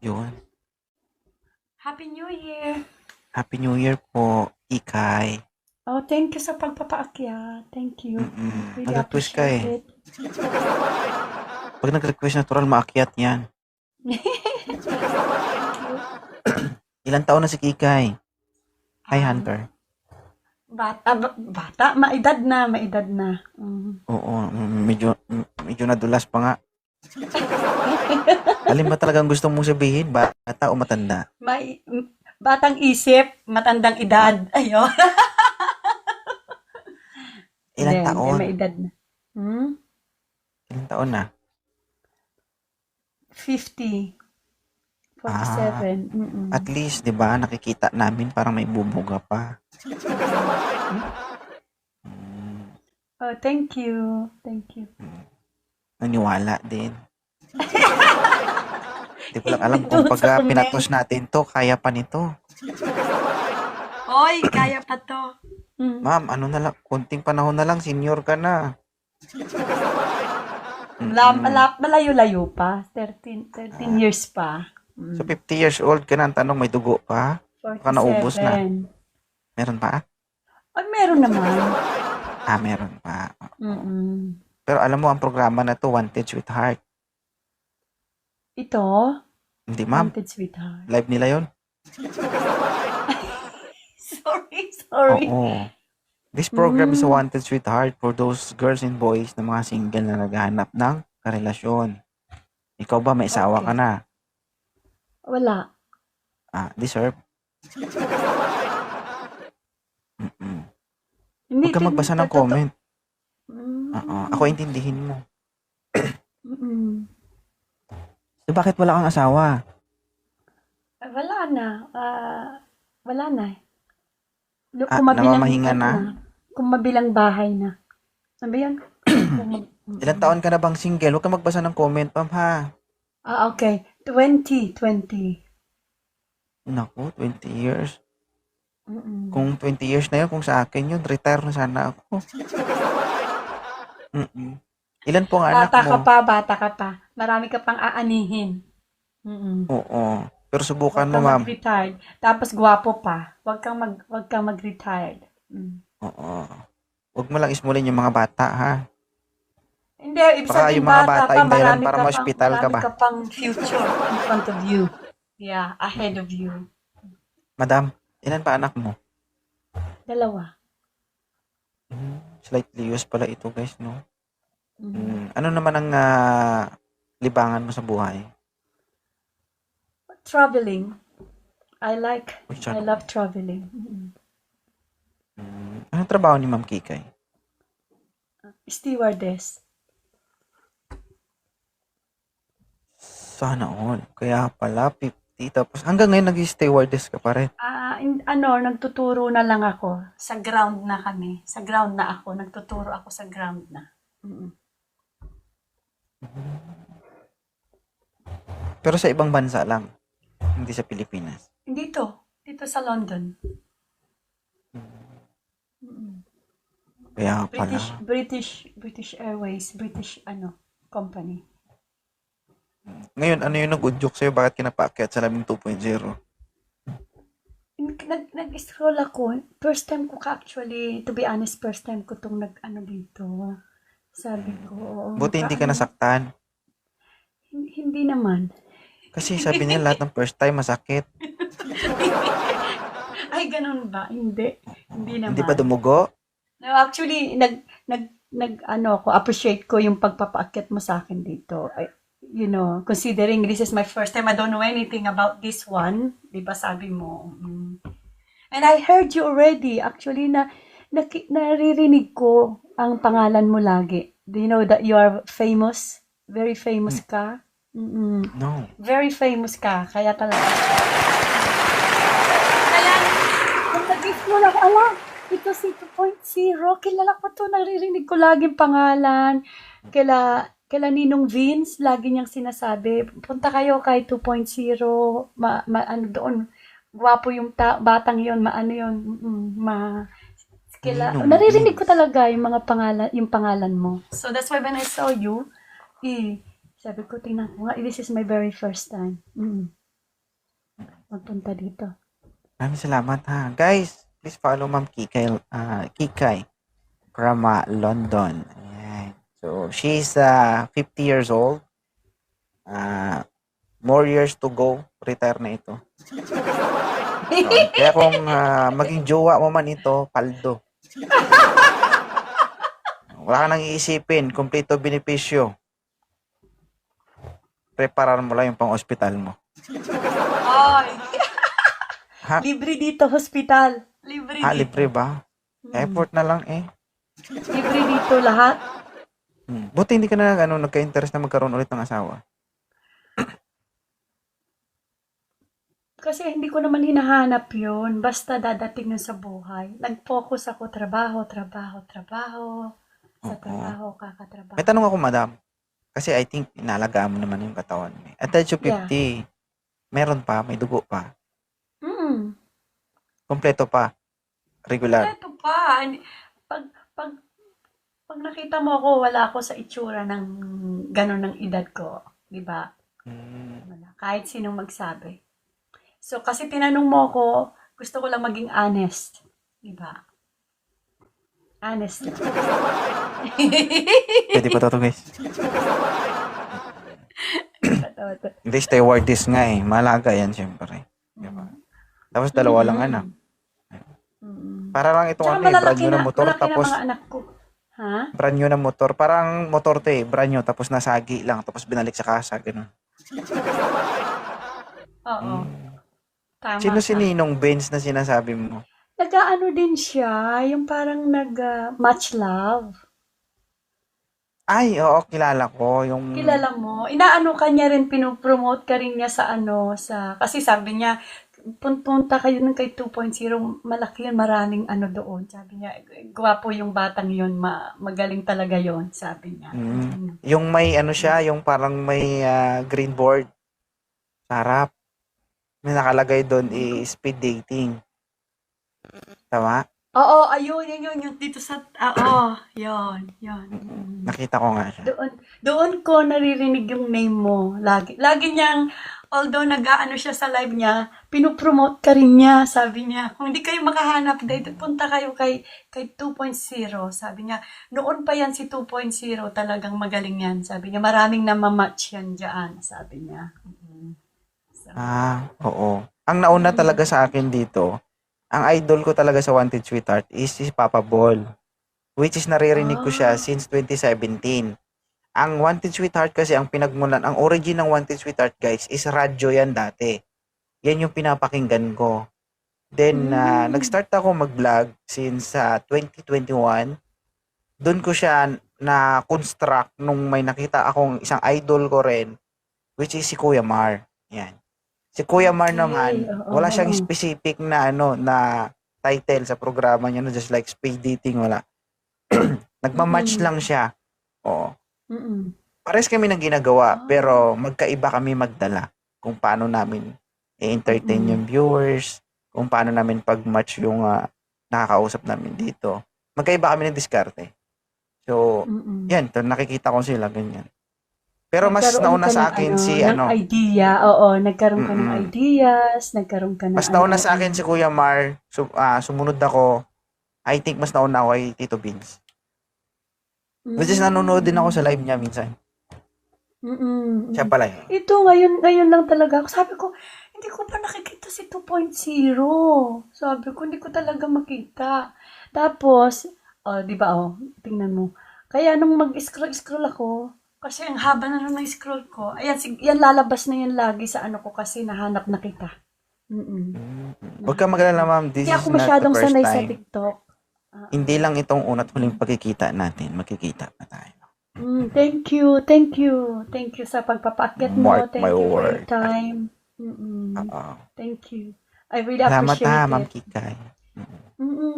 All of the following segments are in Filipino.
Yun. Happy New Year! Happy New Year po, Ikay. Oh, thank you sa pagpapaakyat. Thank you. Really Nag-request ka appreciate eh. it. Pag nag-request natural, maakyat yan. Thank you. Ilang taon na si Kikay? Hi, Um, Hunter. bata, maedad na, maedad na. Oo, medyo nadulas pa nga. Alin ba talagang gusto mong sabihin? Bata o matanda? May, batang isip, matandang edad. Ayun. Ilang Hindi, taon? maedad na. Ilang taon na? 50, Ah, 47. at least, di ba, nakikita namin parang may bubuga pa. Mm, Oh, thank you. Thank you. Naniwala din. Di ko lang alam kung pag Inutusan mo. pinatos natin to, kaya pa nito. Hoy, kaya pa to. Ma'am, ano na lang, konting panahon na lang, senior ka na. Malayo-layo pa. 13 years pa. So, 50 years old ka na, ang tanong, may dugo pa? Baka naubos na. 47. Meron pa? Ay, meron naman. Meron pa. Mm. Pero alam mo, ang programa na to, Wanted Sweetheart. Ito, Hindi, ma'am. Wanted Sweetheart. Live nila yon. Sorry. Oo. This program is a Wanted Sweetheart for those girls and boys na mga single na naghahanap ng karelasyon. Ikaw ba, may asawa ka Okay. na? Wala. Deserve? Hindi Huwag ka din magbasa ng totoo. comment. Mm. Ako intindihin mo. Mm. So, bakit wala kang asawa? Wala na. Wala na. Namamahinga na? Kung mabilang bahay na. Ano yan? Ilang taon ka na bang single? Huwag ka magbasa ng comment, ma'am, ha? Okay. 20. Naku, 20 years. Mm-mm. Kung 20 years na yun, kung sa akin yun, retire na sana ako. Ilan po ang anak mo? Bata ka pa. Marami ka pang aanihin. Mm-mm. Oo. Pero subukan Huwag mo, kang ma'am. mag-retired. Tapos gwapo pa. Huwag kang mag-retired. Oo. Huwag mo lang ismulin yung mga bata, ha? Hindi, ibig Baka sabihin yung mga bata bata pa, yung dahilan para ma-hospital ka marami ba? ka pang future in front of you. Yeah, ahead of you. Madam, ilan pa anak mo? 2. Slightly used pala ito, guys, no? Mm. Ano naman ang libangan mo sa buhay? Traveling. I Which love traveling. Anong trabaho ni Ma'am Kikay? Stewardess. Sana all. Kaya pala, 50. Tapos hanggang ngayon nag-stewardess ka pa rin. Nagtuturo na lang ako. Sa ground na kami. Sa ground na ako. Nagtuturo ako sa ground na. Pero sa ibang bansa lang. Hindi sa Pilipinas. Dito sa London. Kaya pala. British Airways, company. Ngayon, ano yung nag-udyok sa'yo? Bakit kinapaakyat sa Laming 2.0? Nag-scroll ako. First time ko actually, to be honest, first time ko itong dito. Sabi ko, Buti hindi ka nasaktan. Hindi naman. Kasi sabi nila lahat ng first time masakit. Ay, ganun ba? Hindi. Hindi naman. Hindi ba dumugo? No, actually, appreciate ko yung pagpapaakyat mo sa akin dito. Considering this is my first time, I don't know anything about this one. Di ba sabi mo? And I heard you already. Actually, naririnig ko ang pangalan mo lagi. Do you know that you are famous? Very famous ka? No. Very famous ka. Kaya talaga. Kaya, kung nag-gift mo lang, ito si 2.0. Kilala ko to. Naririnig ko laging pangalan. Kila Ninong Vince, lagi niyang sinasabi, punta kayo kay 2.0. Doon. Gwapo yung batang yon, naririnig ko talaga yung mga pangalan mo. So that's why when I saw you, sabi ko, tingnan ko nga, this is my very first time. magpunta dito. Maraming salamat ha. Guys, please follow Ma'am Kikay from London. Ayan. So, she's 50 years old. More years to go. Retire na ito. Yun. Kaya kung maging jowa mo man ito, paldo. Wala ka nang iisipin. Kompleto benepisyo. Preparar mo lang yung pang-hospital mo. Ay, Ha? libre dito, hospital. Libre dito. Libre ba? Effort na lang eh. Libre dito lahat. Buti hindi ka na nagka-interest na magkaroon ulit ng asawa. Kasi hindi ko naman hinahanap yun. Basta dadating na sa buhay. Nag-focus ako, trabaho. Sa trabaho, kakatrabaho. May tanong ako, madam. Kasi I think inalagaan mo naman yung katawan mo. At age of 50, meron pa, may dugo pa. Kompleto pa. Regular. Ito pa. Pag nakita mo ako, wala ako sa itsura ng gano'n ng edad ko. Diba? Wala. Kahit sinong magsabi. So, kasi tinanong mo ako, gusto ko lang maging honest. Diba? Honest lang. Pwede pa to guys. Hindi, stewardess nga eh. Malaga yan, syempre. Diba? Tapos dalawa lang anak. Para lang itong brand new na motor. Tapos, na mga anak ko. Ha? brand new na motor. Parang motor to eh. Brand new. Tapos nasagi lang. Tapos binalik sa kasa. Ganun. Oo. Tama Sino si ka. Ninong Benz na sinasabi mo? Nag-ano din siya, yung parang nag-match love. Ay, oo, kilala ko. Yung... Kilala mo? Inaano ka niya rin, pinopromote ka rin niya kasi sabi niya, punta kayo ng kay 2.0, malaki yun, maraming doon. Sabi niya, gwapo yung batang yun, magaling talaga yun, sabi niya. Yung may siya, yung parang may green board. Sarap. May nakalagay doon speed dating. Tama? Oo, ayun, yun, dito sa, yun. Nakita ko nga siya. Doon ko naririnig yung name mo, lagi. Lagi niyang, although nag-aano siya sa live niya, pinopromote ka rin niya, sabi niya. Kung hindi kayo makahanap dito, punta kayo kay 2.0, sabi niya. Noon pa yan si 2.0, talagang magaling yan, sabi niya. Maraming namamatch yan dyan, sabi niya. Oo. Ang nauna talaga sa akin dito, ang idol ko talaga sa Wanted Sweetheart is si Papa Ball. Which is naririnig ko siya since 2017. Ang Wanted Sweetheart kasi ang pinagmulan, ang origin ng Wanted Sweetheart guys is radyo yan dati. Yan yung pinapakinggan ko. Then, nag-start ako mag-vlog since 2021. Doon ko siya na-construct nung may nakita akong isang idol ko rin, which is si Kuya Mar. Yan. Si Kuya Mar naman, wala siyang specific na na title sa programa niya, just like speed dating, wala. Nagmamatch lang siya. Oo. Pares kami ng ginagawa, pero magkaiba kami magdala kung paano namin i-entertain yung viewers, kung paano namin pag-match yung nakakausap namin dito. Magkaiba kami ng diskarte. So, yan, nakikita ko sila, ganyan. Pero mas nauna sa akin si idea, nagkaroon ka ng ideas, nagkaroon ka ng mas nauna sa akin si Kuya Mar, sumunod ako, I think mas nauna ako kay Tito Vince. Which is nanonood din ako sa live niya minsan. Siya pala yun. Ito, ngayon lang talaga ako. Sabi ko, hindi ko pa nakikita si 2.0. Sabi ko, hindi ko talaga makita. Tapos, di ba, tingnan mo. Kaya nung mag-scroll ako, kasi ang haba na nung scroll ko, ayan, yan lalabas na yan lagi sa ko kasi nahanap na kita. Huwag ka magalala, ma'am. This Kaya is ako not the masyadong first sanay sa time. TikTok. Hindi lang itong una't huling pagkikita natin. Magkikita pa tayo. Thank you sa pagpapaakyat mo. Mark Thank my you for your word. time. Thank you. I really Salamat appreciate Ma'am it. Kikay.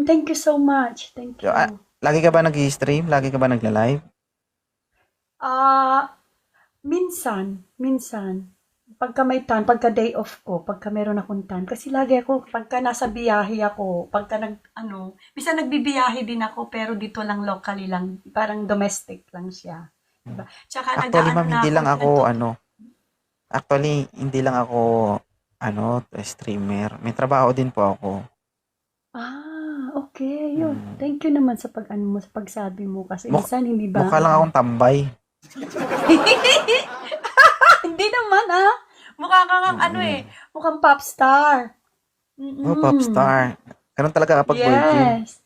Thank you so much. Thank you. Lagi ka ba nag-i-stream? Lagi ka ba nagla-live? Minsan. Pagka may time, pagka day off ko, pagka meron akong time. Kasi lagi ako, pagka nasa biyahe ako, pagka minsan nagbibiyahe din ako, pero dito lang locally lang, parang domestic lang siya. Diba? Tsaka Actually, ma'am, hindi lang ako, actually, hindi lang ako streamer. May trabaho din po ako. Okay, yun. Mm. Thank you naman sa sa pagsabi mo kasi Muk- minsan hindi ba Mukha lang akong tambay. Hindi naman Mukha kang mukhang popstar. Oh, popstar. Ganun talaga kapag virgin. Yes.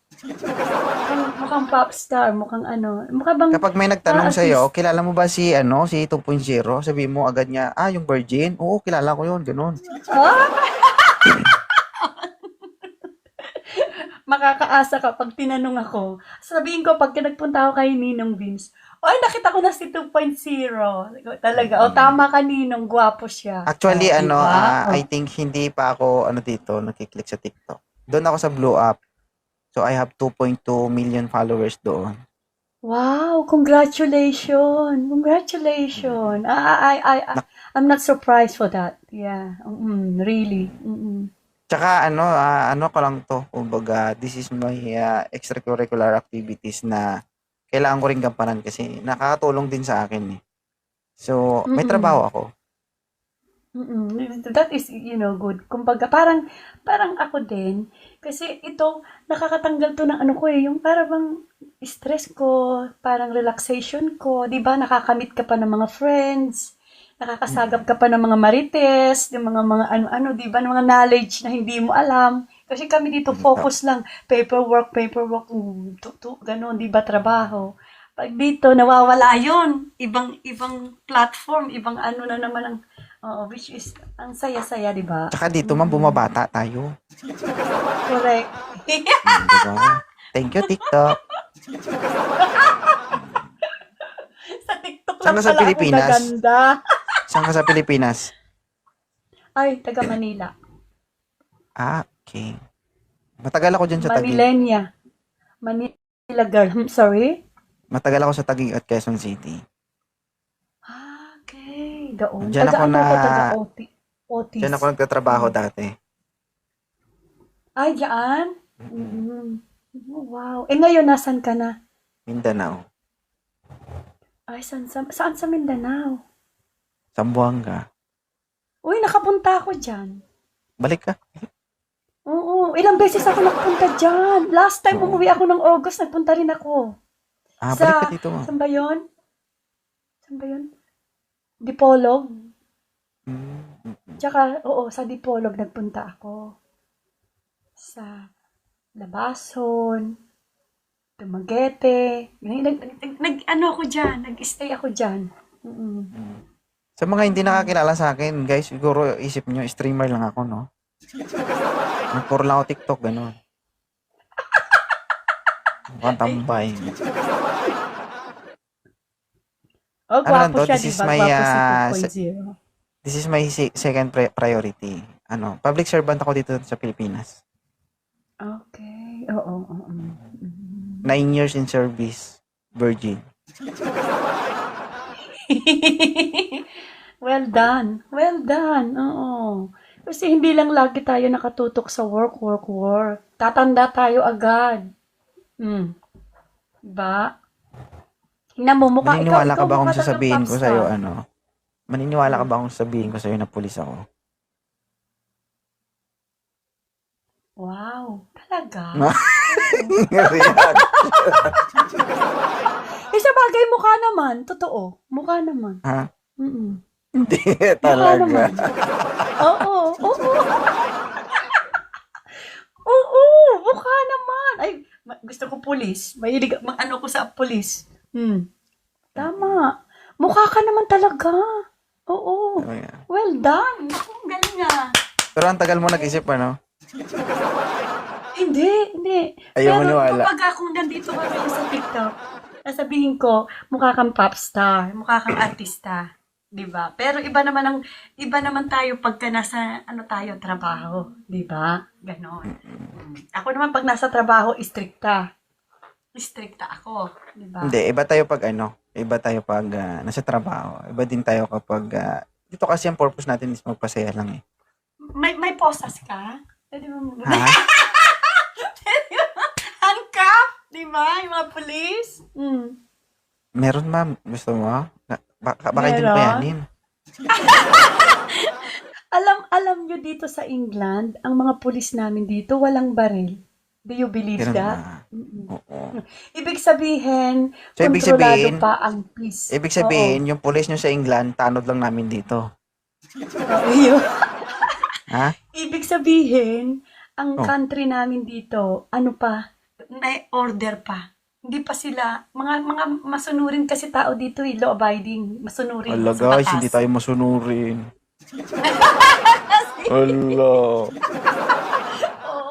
Mukhang popstar, mukha bang Kapag may nagtanong at sa'yo, least, kilala mo ba si 2.0? Sabihin mo agad niya, yung virgin? Oo, kilala ko yun. Ganun. ah, makakaasa ka pag tinanong ako. Sabihin ko, pag nagpunta ako kay Ninong Vince, nakita ko na si 2.0. Talaga, tama ka Ninong, gwapo siya. Actually, Diba? I think hindi pa ako, dito, nakiklik sa TikTok. Doon ako sa Blue Up. So, I have 2.2 million followers doon. Wow, congratulations. Congratulations. I'm not surprised for that. Yeah. Really. Tsaka, ko lang to. Kumbaga, this is my extracurricular activities na kailangan ko rin gampanan kasi nakakatulong din sa akin eh. So, may trabaho ako. That is, good. Kumbaga, parang ako din. Kasi ito, nakakatanggal to ng yung parang stress ko, parang relaxation ko. Di ba, nakakamit ka pa ng mga friends, nakakasagap ka pa ng mga marites, ng mga di ba, ng mga knowledge na hindi mo alam. Kasi kami dito, focus lang. Paperwork, ganun, di ba, trabaho. Pag dito, nawawala yun. Ibang platform, ibang na naman ang which is, ang saya-saya, di ba? Tsaka dito man bumabata tayo. Correct. Diba? Thank you, TikTok. Sa TikTok Saan lang ka sa pala ako Pilipinas? gaganda. Saan ka sa Pilipinas? Ay, taga Manila. Okay. Matagal ako dyan sa Taguig. Manilenya. Manila girl. Sorry? Matagal ako sa Taguig at Quezon City. Okay. Doon. Diyan ako taga Otis. Diyan ako nagtatrabaho dati. Ay, diyan? Oh, wow. Ngayon, nasan ka na? Mindanao. Ay, saan sa Mindanao? Zamboanga. Uy, nakapunta ako dyan. Balik ka. Oo, ilang beses ako nagpunta dyan. Last time umuwi ako ng August, nagpunta rin ako. Balik ka dito. Saan ba yun? Dipolog. Tsaka, sa Dipolog nagpunta ako. Sa Labason, Dumaguete. Ako dyan, nag-stay ako dyan. Sa mga hindi nakakilala sa akin, guys, siguro isip nyo, streamer lang ako, no? Nagpuro lang ako TikTok, gano'n. Mukhang tambay. Gwapo siya, This is diba? my, Gwapo si 2.0. This is my second priority. Public servant ako dito sa Pilipinas. Okay. Oo. 9 years in service. Virgin. Well done. Oo. Kasi hindi lang lagi tayo nakatutok sa work. Tatanda tayo agad. Diba? Tingnan mo, Maniniwala ka ba kung mukha sasabihin talagang ko sa'yo, popstar. Maniniwala ka ba kung sasabihin ko sa'yo na pulis ako? Wow. Talaga? Sa bagay, mukha naman. Totoo. Mukha naman. Ha? Mm-mm. Hindi Mukha talaga. naman. Oo. Oo, mukha naman. Ay, gusto ko pulis. Mahilig, ko sa pulis. Tama. Mukha ka naman talaga. Oo. Oh, yeah. Well done. Ang galing Pero ang tagal mo nag-isip, Hindi. Ayaw Pero maniwala. kapag akong nandito ka ngayon sa TikTok, sasabihin ko, mukha kang popstar, mukha kang artista. Diba? Pero iba naman tayo pagka nasa trabaho, 'di ba? Ganon. Ako naman pag nasa trabaho, stricta ako, 'di ba? Hindi, iba tayo pag nasa trabaho. Iba din tayo kapag dito kasi ang purpose natin is magpasaya lang eh. May posas ka? Pwede mo Ha? handcuff, 'di ba? Yung mga police. Meron, ma'am. Gusto mo? Baka hindi mo Meron? kayanin. Alam nyo dito sa England, ang mga pulis namin dito walang baril. Do you believe Ganun that? ba? Mm-mm. Oo. Ibig sabihin, So, ibig kontrolado sabihin, pa ang peace. ibig Oo. sabihin, yung pulis nyo sa England, tanod lang namin dito. Oo, yun. Ha? Ibig sabihin, ang Oh, country namin dito, ano pa, may order pa. Hindi pa sila, mga masunurin kasi tao dito, law abiding, masunurin ala sa guys, hindi batas. tayo masunurin. Ala.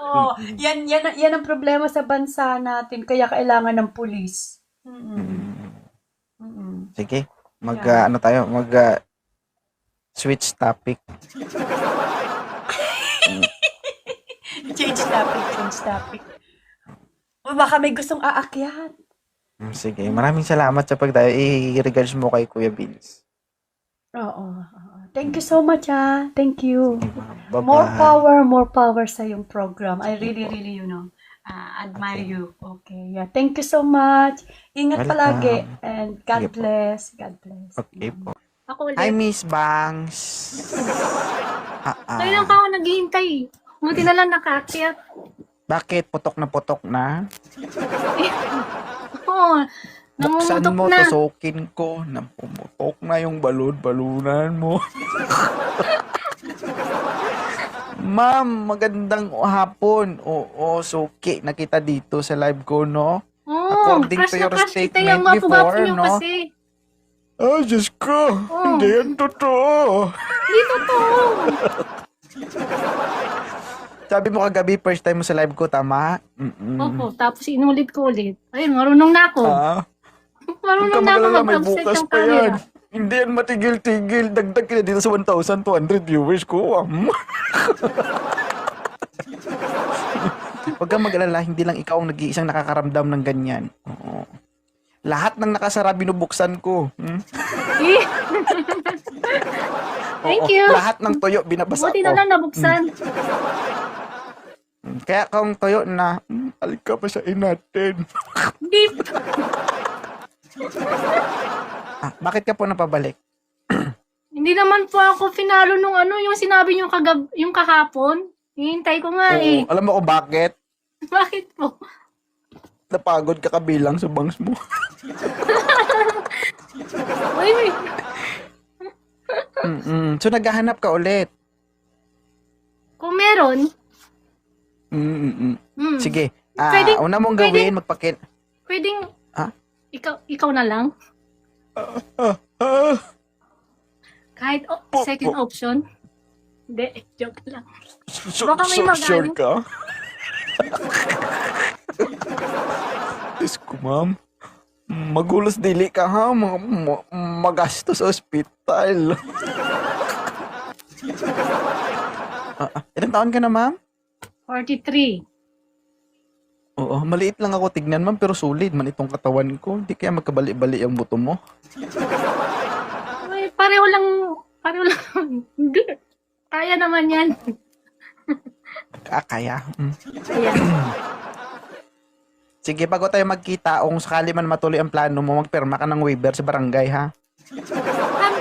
Oo, yan ang problema sa bansa natin, kaya kailangan ng pulis. Mm-mm. Mm. Mm-mm. Sige, Yeah. ano tayo, switch topic. Mm, Change topic. O baka may gustong aakyat. Sige, maraming salamat sa pagdayo. I-regards mo kay Kuya Vince. Oo. Thank you so much, ah. Thank you. Sige, ma'am. More power sa yung program. I really, really, admire Okay. you. Okay, yeah. Thank you so much. Ingat palagi. Welcome. And Sige God po. bless. God bless. Okay po. Ako Hi, ulit. Miss Bangs. Kailan pa ako naghihintay. Buti na lang nakaakyat. Bakit? Putok na? Oo, Buksan namumutok mo, na. tusukin ko. Napumutok na yung balunan mo. Ma'am, magandang hapon. Oo, suki. Nakita dito sa live ko, no? Oo, According crush to na your crush kita statement yung gwapo-gwapo before, nyo no? kasi. Oh, Diyos ko. Oh. Hindi yan totoo. Hindi totoo. Sabi mo kagabi, first time mo sa live ko, tama? Opo, tapos inulit ko ulit. Ayun, marunong na ako. Ah, huwag Marunong ka na ako magalala, may mag-upset bukas ng pa yan. camera. Hindi yan matigil-tigil. Dagdag ka na dito sa 1,200 viewers ko. Huwag kang mag-alala, hindi lang ikaw ang nag-iisang nakakaramdam ng ganyan. Oo. Lahat ng nakasara binubuksan ko. Eh. Thank Oo, you. lahat ng tuyo binabasa Buti ko. na lang nabuksan. Kaya kung tuyo na, alik ka pa sa inatin. Hindi. Bakit ka po napabalik? Hindi naman po ako finalo nung yung sinabi nyo yung kahapon. Hihintay ko nga eh. Oo, alam mo kung bakit? Bakit po? Napagod ka kabilang sa bangs mo. Uy, So naghahanap ka ulit. kung meron, Sige. Pwedeng- Una mong gawin, pwedeng Ha? ikaw na lang. Ah, Kahit second option. Hindi, joke lang. so, Baka may sure mag-ano. ka? Diyos ko, ma'am. Magulos dili ka ha. Magastos sa ospital. Ilang taon ka na, ma'am? 43. Oo, maliit lang ako tignan, ma'am, pero solid man itong katawan ko. Hindi kaya magkabali-bali ang buto mo. Uy, pareho lang. Hindi. Kaya naman yan. Kaya. Ayan. Sige, bago tayo magkita, kung sakali man matuloy ang plano mo, magpirma ka ng waiver sa barangay, ha?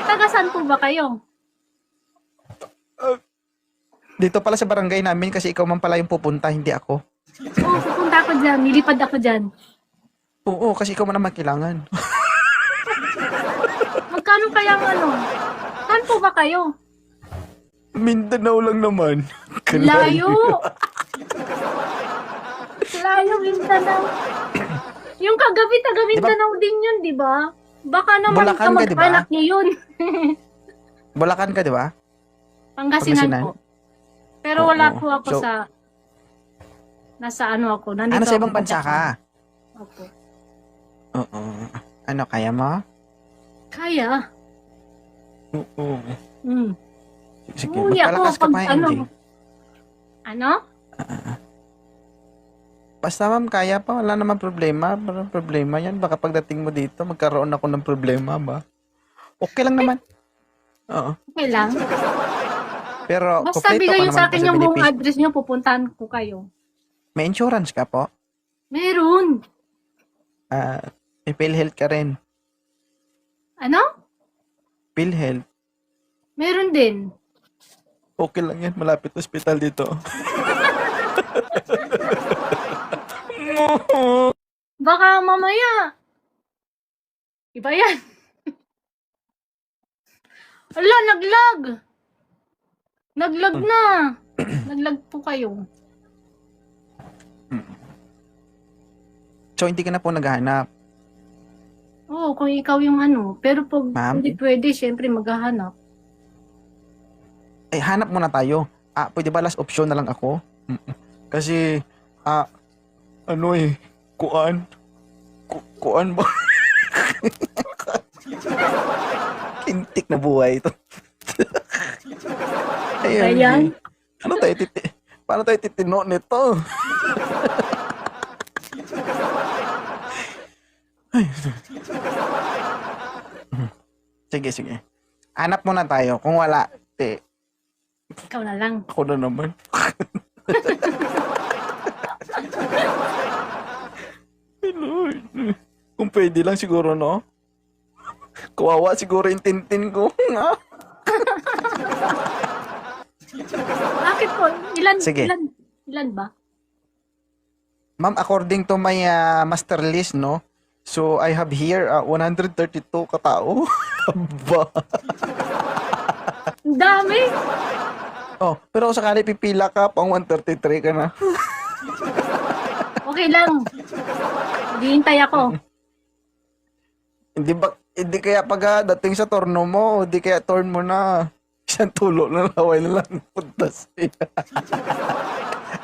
Taga saan po ba kayo? Dito pala sa barangay namin kasi ikaw man pala yung pupunta, hindi ako. Oo, pupunta ako dyan. Nilipad ako dyan. Oo, kasi ikaw man naman kailangan. Magkano kaya Saan po ba kayo? Mindanao lang naman. Layo. Layo, Mindanao. Yung kagabi, taga Mindanao din yun, di ba? Baka naman Bulacan ka, di ba? kamag-anak niyo yun. Bulacan ka, di ba? Pangasinan Pangasinan? po. Pero wala Oo. po ako So, nasa ako. Nandito sa ibang ako bansa sa ka? Opo. Oo. Ano, kaya mo? Kaya. Oo. Mm. Sige, Uy, magpalakas ka ako, pa, pag MJ. Ano? Basta ma'am, kaya pa. Wala naman problema. Walang problema yan. Baka pagdating mo dito, magkaroon ako ng problema ba? Okay lang naman. Oo. Okay lang. Pero, Basta kompleto bigay ka niyo naman sa po akin sa yung buong benepisyo. address niyo, pupuntahan ko kayo. May insurance ka po? Meron. May PhilHealth ka rin. Ano? PhilHealth. Meron din. Okay lang yan. Malapit hospital dito. Baka mamaya. Iba yan. Ala, naglag. Naglag na. Naglag po kayo. So, hindi ka na po naghahanap. Oo, kung ikaw yung ano. Pero pag Ma'am? hindi pwede, syempre maghahanap. Eh, hanap muna tayo. Pwede ba last option na lang ako? Kasi, kuan. Kuan ba? Kintik na buhay ito. Ayan. Paano tayo titino nito? Ay. Sige. Hanap muna tayo. Kung wala, Ikaw na lang. ako na naman. Ay, Lord. Kung pwede lang siguro, no? Kawawa siguro yung tintin ko. Bakit po? Sige. Ilan ba? Ma'am, according to my master list, no? So, I have here 132 katao. Aba. Ang dami. Oh, pero kung sakali pipila ka, pang 133 ka na. Okay lang. Hihintay ako. Hindi kaya pag dating sa torno mo, hindi kaya turn mo na. Isang tulo na laway na lang puntas.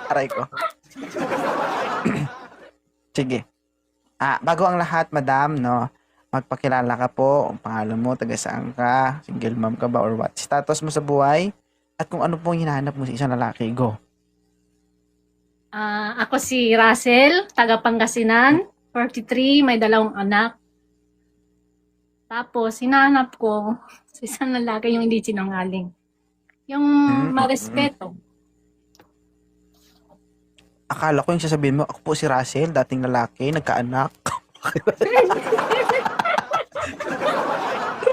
Aray ko. Sige. Bago ang lahat, madam, no? Magpakilala ka po. Ang pangalan mo, taga saan ka? Single mom ka ba or what? Status mo sa buhay? At kung ano pong hinahanap mo sa isang lalaki, go. Ako si Russell, taga Pangasinan, 43, may 2 anak. Tapos, hinahanap ko sa isang lalaki yung hindi sinungaling. Yung marespeto. Akala ko yung sasabihin mo, ako po si Russell, dating lalaki, nagkaanak.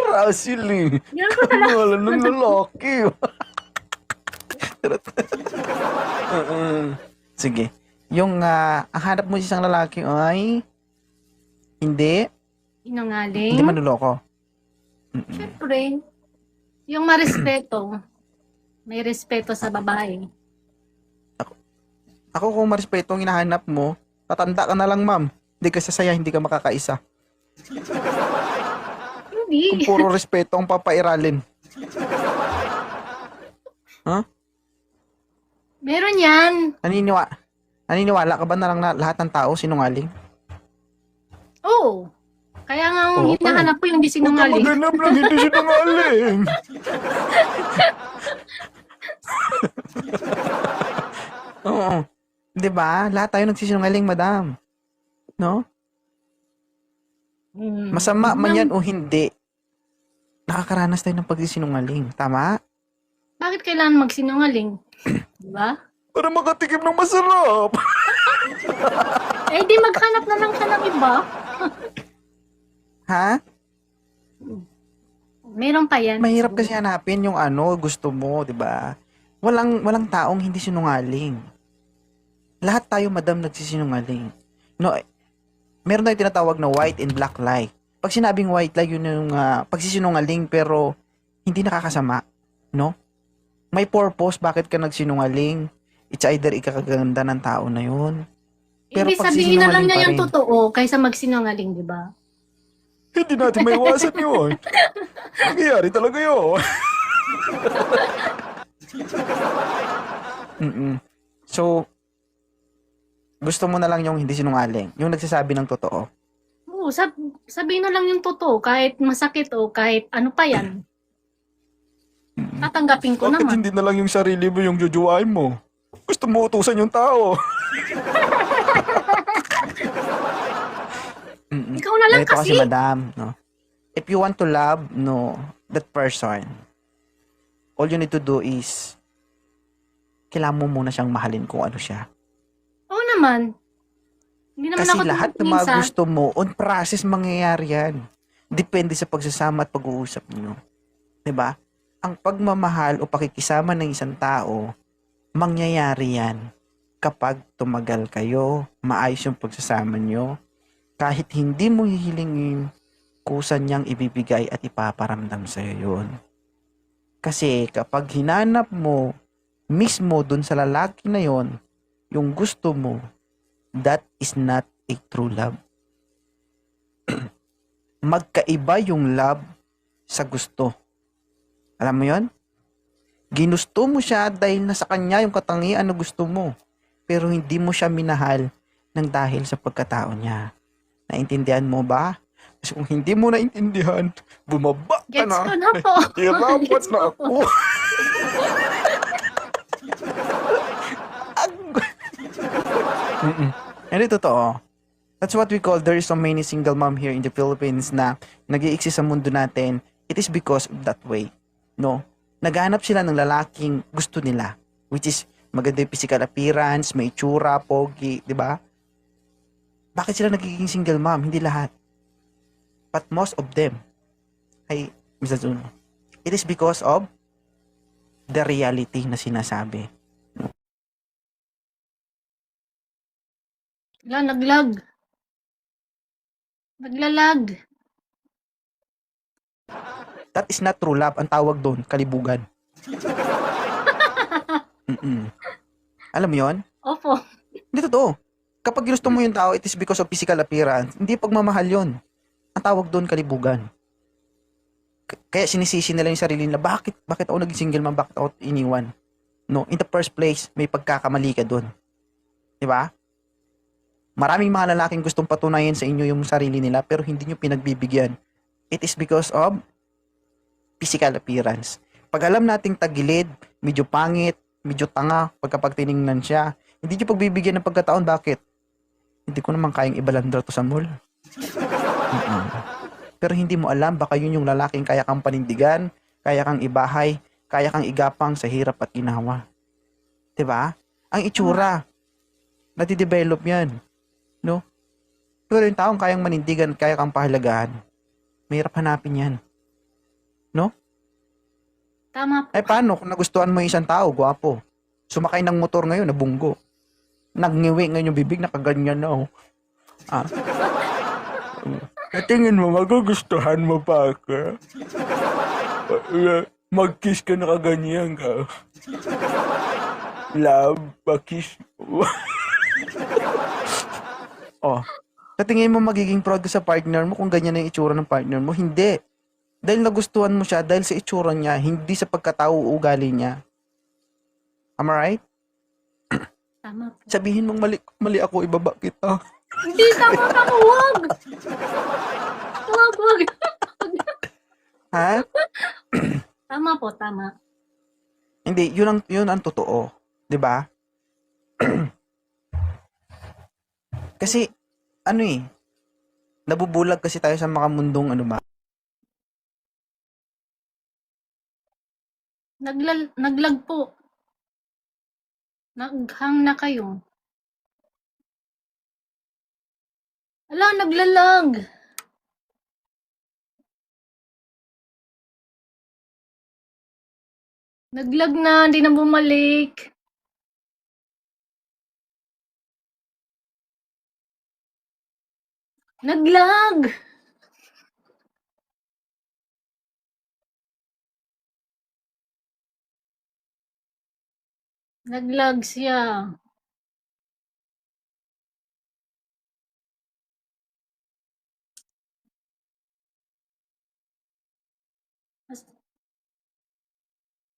Russell eh. Yan ko talaga. Wala ng lalaki. Sige. Yung ang hanap mo sa isang lalaki ay hindi Sinungaling. manloloko. Siyempre, yung marespeto. May respeto sa babae. Ako kung marespeto ang hinahanap mo, tatanda ka na lang, ma'am. Hindi ka sasaya, hindi ka makakaisa. Hindi. Kung puro respeto ang papairalin. Meron yan. Naniniwala ka ba na lang na lahat ng tao sinungaling? Oo. Kaya nga ang Oo, hinahanap ko yung hindi sinungaling. Huwag ka maganap lang, hindi sinungaling. Oo. Di ba? Lahat tayo nagsisinungaling, madam. No? Masama man yan o hindi, nakakaranas tayo ng pagsisinungaling. Tama? Bakit kailangan magsinungaling? Diba? Para makatikim ng masarap. Eh, di maghanap na lang siya ng iba. Ha? Meron pa yan. Mahirap kasi hanapin yung gusto mo, di ba? Walang taong hindi sinungaling. Lahat tayo, madam, nagsisinungaling. No, meron tayong tinatawag na white and black lie. Pag sinabing white lie, yun yung pagsisinungaling pero hindi nakakasama. No? May purpose bakit ka nagsinungaling. It's either ikakaganda ng tao na yun. Pero Ibig pag sabihin na lang sisinungaling niya pa yung rin. totoo kaysa magsinungaling, di ba? Hindi natin may iwasan yun. Nangyayari talaga yun. So, gusto mo na lang yung hindi sinungaling. Yung nagsasabi ng totoo. Oo, sabihin na lang yung totoo kahit masakit o kahit ano pa yan. Tatanggapin ko Bakit naman. hindi na lang yung sarili mo yung jujuwain mo? Gusto mo utusan yung tao. Ikaw na lang Ganito kasi. madam, no? If you want to love, that person, all you need to do is, kailangan mo muna siyang mahalin kung ano siya. Oo naman. Hindi naman Kasi ako lahat ng mga minsan. gusto mo, on process mangyayari yan. Depende sa pagsasama at pag-uusap niyo. 'Di ba? Ang pagmamahal o pakikisama ng isang tao, mangyayari yan kapag tumagal kayo, maayos yung pagsasama nyo, kahit hindi mo hihilingin, kusa niyang ibibigay at ipaparamdam sa'yo yun. Kasi kapag hinanap mo mismo dun sa lalaki na yon yung gusto mo, that is not a true love. Magkaiba yung love sa gusto. Alam mo yon? Ginusto mo siya dahil nasa kanya yung katangian na gusto mo. Pero hindi mo siya minahal ng dahil sa pagkatao niya. Naintindihan mo ba? Kasi kung hindi mo naintindihan, bumaba ka Gets na. ko na po. Hirapan Gets na ko ako. po. Mm-mm. Hindi totoo. That's what we call there is so many single mom here in the Philippines na nag-i-exist sa mundo natin. It is because of that way. No? Naghahanap sila ng lalaking gusto nila. Which is maganda yung physical appearance, may itsura, pogi, di ba? Bakit sila nagiging single mom? Hindi lahat. But most of them. Ay, Mr. Zuno. It is because of the reality na sinasabi. Wala, naglag. Naglalag. That is not true love. Ang tawag doon, kalibugan. Mm-mm. Alam mo yun? Opo. Hindi totoo. Kapag ginusto mo yung tao, it is because of physical appearance. Hindi pagmamahal yun. Ang tawag doon, kalibugan. Kaya sinisisi nila yung sarili nila, bakit ako naging single man, bakit ako iniwan? No, in the first place, may pagkakamali ka doon. Di ba? Maraming mga lalaking gustong patunayan sa inyo yung sarili nila, pero hindi nyo pinagbibigyan. It is because of physical appearance. Pag alam nating tagilid, medyo pangit, medyo tanga, pagkapag tiningnan siya, hindi nyo pagbibigyan ng pagkataon, bakit? Hindi ko naman kayang ibalandra to sa mall. Mm-mm. Pero hindi mo alam, baka yun yung lalaking kaya kang panindigan, kaya kang ibahay, kaya kang igapang sa hirap at ginawa. Diba? Ang itsura, nadidevelop yan. No? Pero yung taong kayang manindigan at kaya kang pahalagahan, mahirap hanapin yan. No? Tama po. Eh paano kung nagustuhan mo yung isang tao, gwapo, sumakay ng motor ngayon, nabunggo, nagngiwi ngayon yung bibig, nakaganyan na, oh. Ah. Tingin mo, magugustuhan mo pa ako? Mag-kiss ka, nakaganyan ka. Love, pa-kiss. Oh. Sa tingin mo magiging proud ka sa partner mo kung ganyan na yung itsura ng partner mo? Hindi. Dahil nagustuhan mo siya dahil sa itsura niya, hindi sa pagkatao o ugali niya. Am I right? Tama po. Sabihin mong mali ako, ibaba kita. Hindi, tama ka po. Huwag. Huwag. Ha? Tama po, tama. Hindi, yun ang totoo. 'Di ba? Kasi, ano eh, nabubulag kasi tayo sa mga mundong ano ba? Naglag po. Naghang na kayo. Ala, naglalag. Naglag na, hindi na bumalik. Naglag. Naglag siya.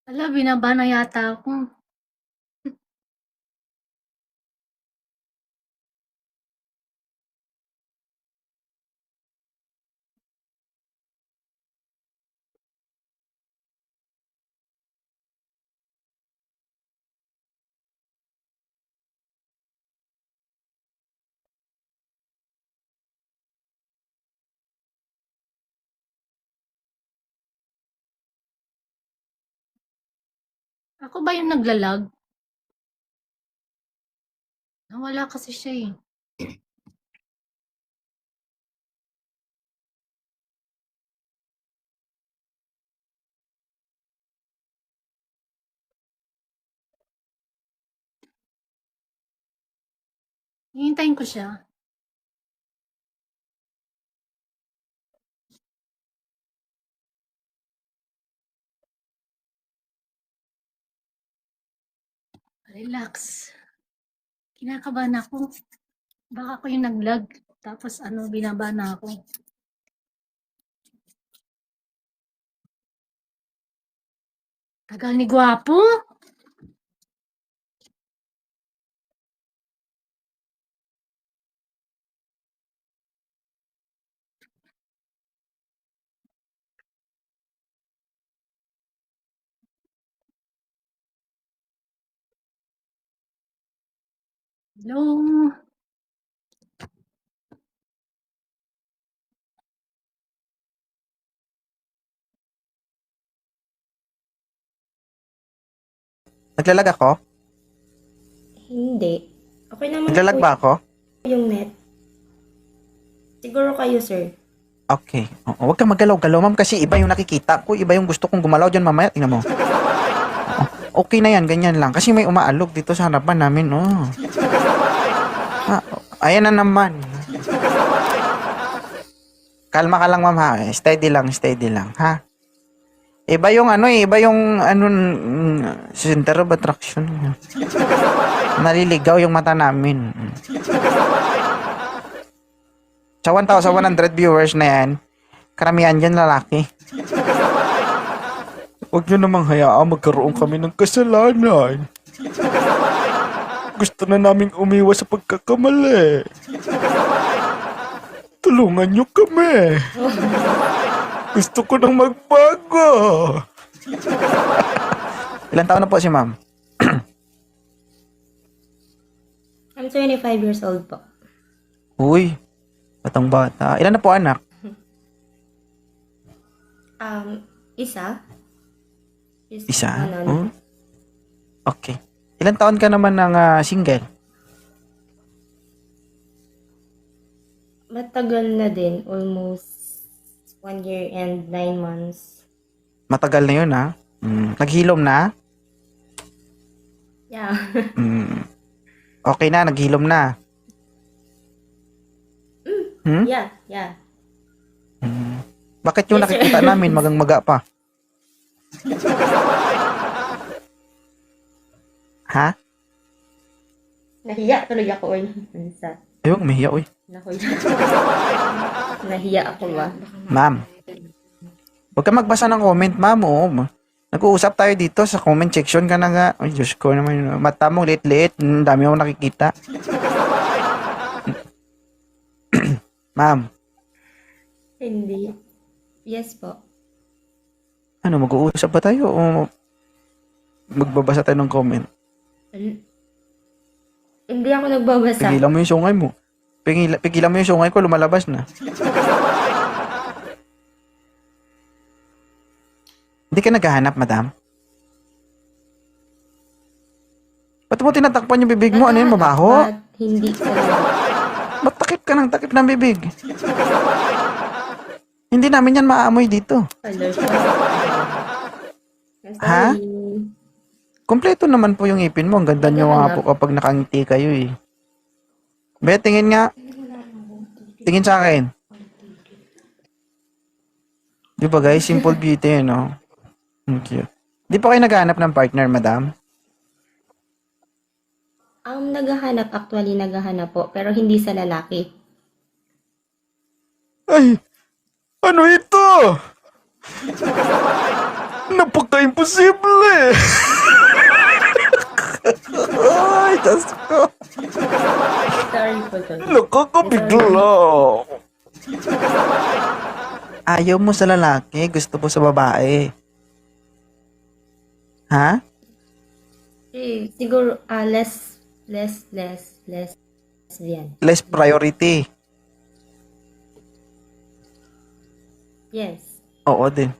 Ala, binaba na yata ako. Ako ba yung naglalag? Nawala kasi siya eh. Hihintayin ko siya. Relax. Kinakabahan ako. Baka ako yung nag-lag. Tapos binaba na ako. Tagal ni Gwapo. Hello. Naglalag ako? Hindi. Okay naman Naglalag po ba ako? yung net. Siguro kayo, sir. Okay. Oo, huwag kang magalaw-galaw, ma'am, kasi iba yung nakikita ko, iba yung gusto kong gumalaw dyan mamaya. Tingnan mo. Okay na yan, ganyan lang. Kasi may umaalog dito sa harapan namin, oh. Ayan na naman. Kalma ka lang, ma'am, ha. Steady lang, ha. Iba yung center of attraction. Naliligaw yung mata namin. Sa 1,100 viewers na yan, karamihan dyan lalaki. Huwag nyo namang hayaan magkaroon kami ng kasalanan. Gusto na naming umiwas sa pagkakamali. Tulungan nyo kami. Gusto ko nang magbago. Ilan taon na po si ma'am? I'm 25 years old po. Uy, batang bata. Ilan na po anak? Isa. Isa? Ano, Oh? Okay. Ilan taon ka naman ng single? Matagal na din. Almost 1 year and 9 months. Matagal na yun, ha? Naghilom na? Yeah. Okay na, naghilom na. Hmm? Yeah. Bakit yung Yes, sir. nakikita namin magang-maga pa? Ha? Nahiya tuloy ako. Oy. Sa Ayun, mahiya, uy. Nahiya ako ba? Ma'am, huwag ka magbasa ng comment, ma'am. Oo, nag-uusap tayo dito sa comment section ka na nga. Ay, Diyos ko naman yun. Mata mo, liit-liit. Dami akong nakikita. Ma'am, Hindi. Yes po. ano, mag-uusap ba tayo o magbabasa tayo ng comment? Hindi ako nagbabasa. Pigilan mo yung sungay mo. Pigilan mo yung sungay ko, lumalabas na. Hindi ka naghahanap, madam? Ba't mo tinatakpan yung bibig mo? Ano yun, mabaho? But hindi ko. Ba't takip ka ng takip ng bibig? Hindi namin yan maaamoy dito. Color siya. I'm Ha? sorry. Kompleto naman po yung ngipin mo. Ang ganda nyo nga po kapag nakangiti kayo eh. Be, tingin nga. Tingin sa akin. Di ba guys? Simple beauty, no? Thank you. Di pa kayo naghahanap ng partner, madam? Naghahanap po, pero hindi sa lalaki. Ay! Ano ito? Napaka-imposible! Ay, Diyos ko. Sorry po, sir. Nakakabigla. Ayaw mo sa lalaki, gusto mo sa babae. Ha? Siguro, less lesbian. Less priority. Yes. Oo din.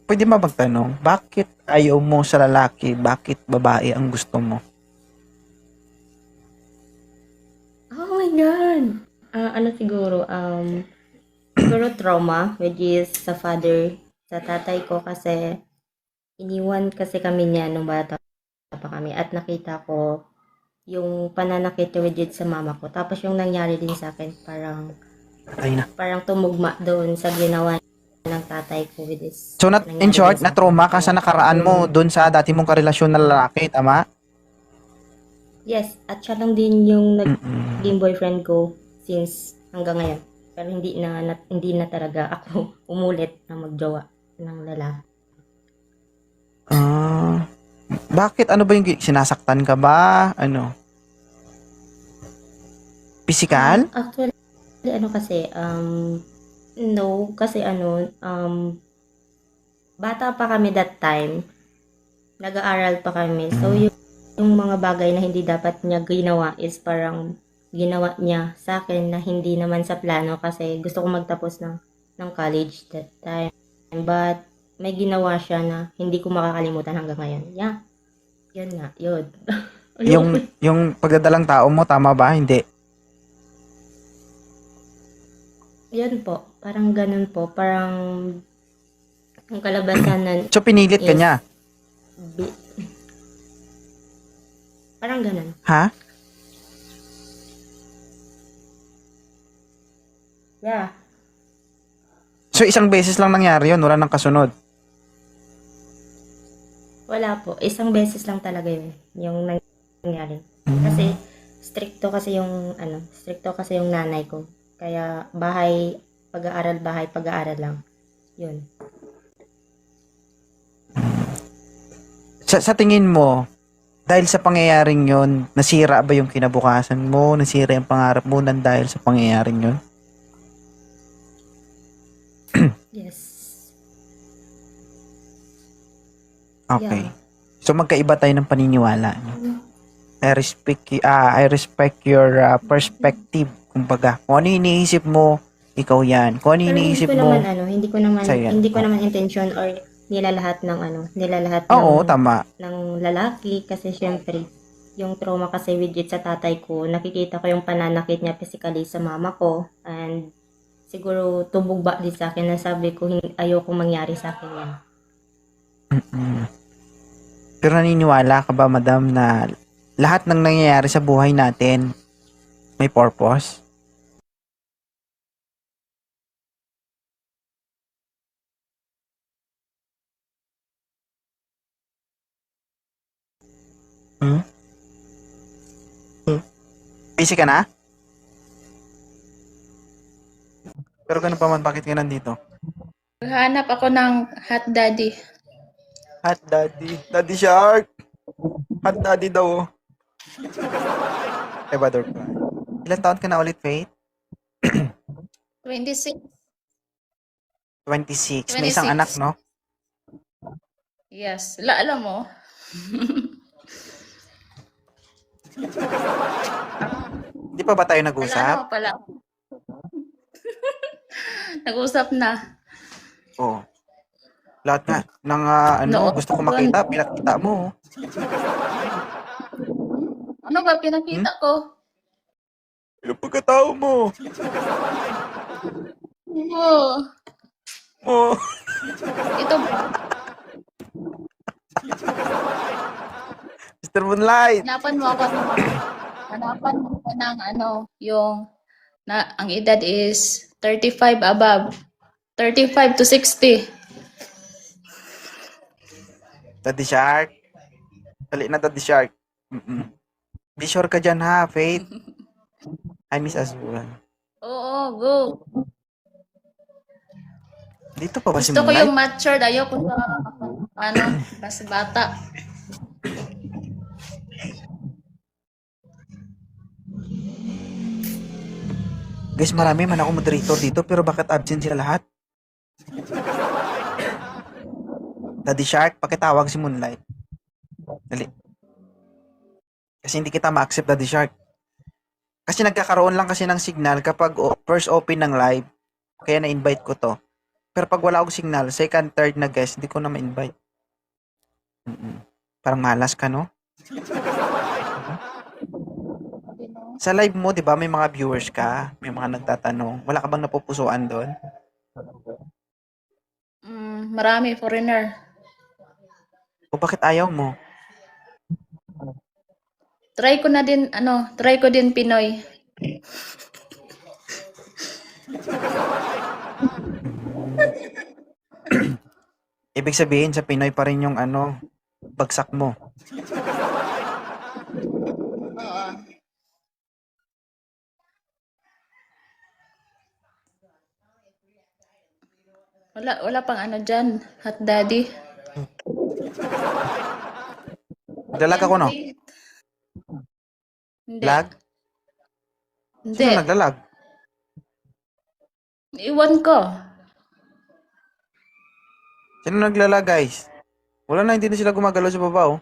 Pwede ba magtanong, bakit ayaw mo sa lalaki, bakit babae ang gusto mo? Oh my God! Siguro trauma, which is sa father, sa tatay ko kasi iniwan kasi kami niya nung bata pa kami at nakita ko yung pananakit with it sa mama ko. Tapos yung nangyari din sa akin, Ay na. parang tumugma doon sa ginawa ng tatay ko with this. So, in nangyari short, din sa na-trauma ka akin. sa nakaraan mo dun sa dati mong karelasyon na lalaki, tama? Yes, at siya lang din yung Mm-mm. naging boyfriend ko since hanggang ngayon. Pero hindi na talaga ako umulit na magjowa ng lalaki. Ah, bakit? Ano ba yung sinasaktan ka ba? Ano? Physical? Actually, ano kasi, no, kasi bata pa kami that time, nag-aaral pa kami. So, yung mga bagay na hindi dapat niya ginawa is parang ginawa niya sa akin na hindi naman sa plano kasi gusto ko magtapos ng college that time. But, may ginawa siya na hindi ko makakalimutan hanggang ngayon. Yeah, yun nga, yun. Yung pagdadalang tao mo, tama ba? Hindi. Yun po, parang ganun po. Parang ang kalabasan nun So, pinilit ka is niya? bi- parang ganun. Ha? Yeah. So, isang beses lang nangyari yun, wala nang kasunod. Wala po. Isang beses lang talaga yun. Yung nangyari. Kasi stricto kasi yung nanay ko. Kaya pag-aaral lang. Yun. Sa tingin mo, dahil sa pangyayaring yun, nasira ba yung kinabukasan mo? Nasira yung pangarap mo nang dahil sa pangyayaring yun? Yes. Okay. Yeah. So, magkaiba tayo ng paniniwala. No? I respect your perspective. Kumbaga, kung ano yung iniisip mo, ikaw yan. Kung ano yung Pero iniisip mo, sa'yo yan. hindi ko naman intention or nilalahat oo, tama. ng lalaki kasi syempre yung trauma kasi with it sa tatay ko, nakikita ko yung pananakit niya physically sa mama ko and siguro tubog ba din sa akin na sabi ko ayoko mangyari sa akin yan. Mm-mm. Pero naniniwala ka ba, madam, na lahat ng nangyayari sa buhay natin may purpose? Hmm? Busy ka na? Pero ganun pa man, bakit ka nandito? Hanap ako ng hot daddy. Hot daddy. Daddy Shark! Hot daddy daw. Ecuador pa. Ilan taon ka na ulit, Faith? 26. 26. May isang anak, no? Yes. Alam mo, Di pa ba tayo nag-usap? mo pala. Nag-usap na. Oo. Lahat nga ng Noon. gusto ko makita, pinakita mo. Ano ba pinakita ko? Yung pagkatao mo. Oo. Oh. Ito ba? Mr. Moonlight. Hanapan mo ako ng yung ang edad is 35 above. 35 to 60. Daddy Shark. Dali na, Daddy Shark. Mm-mm. Be sure ka dyan, ha, Faith. I miss as well. Oo, go. Dito pa ba si Gusto ko Moonlight? yung matured. Ayoko sa, mas bata. Guys, marami man ako moderator dito, pero bakit absent sila lahat? Daddy Shark, pakitawag si Moonlight. Dali. Kasi hindi kita ma-accept, Daddy Shark. Kasi nagkakaroon lang kasi ng signal kapag first open ng live. Kaya na-invite ko to. Pero pag wala akong signal, second, third na guest, hindi ko na ma-invite. Mm-mm. Parang malas ka, no? Sa live mo, di ba, may mga viewers ka, may mga nagtatanong. Wala ka bang napupusuan doon? Marami, foreigner. O bakit ayaw mo? Try ko din Pinoy. Ibig sabihin sa Pinoy pa rin yung bagsak mo. Oo. Wala pang dyan, hot daddy. Naglalag ako, no? Hindi. Lag? Hindi. Sino naglalag? Iwan ko. Sino naglalag, guys? Wala na, hindi na sila gumagalaw sa baba, oh.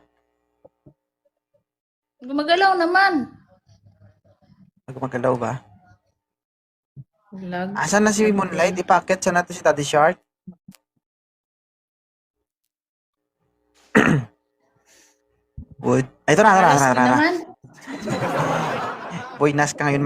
Gumagalaw naman. Gumagalaw ba? Lag. Asan na si Moonlight? Ipaket sa natin si Daddy Shark. Wood. Ay, ito na. Alas na naman. Boy, nas ka ngayon.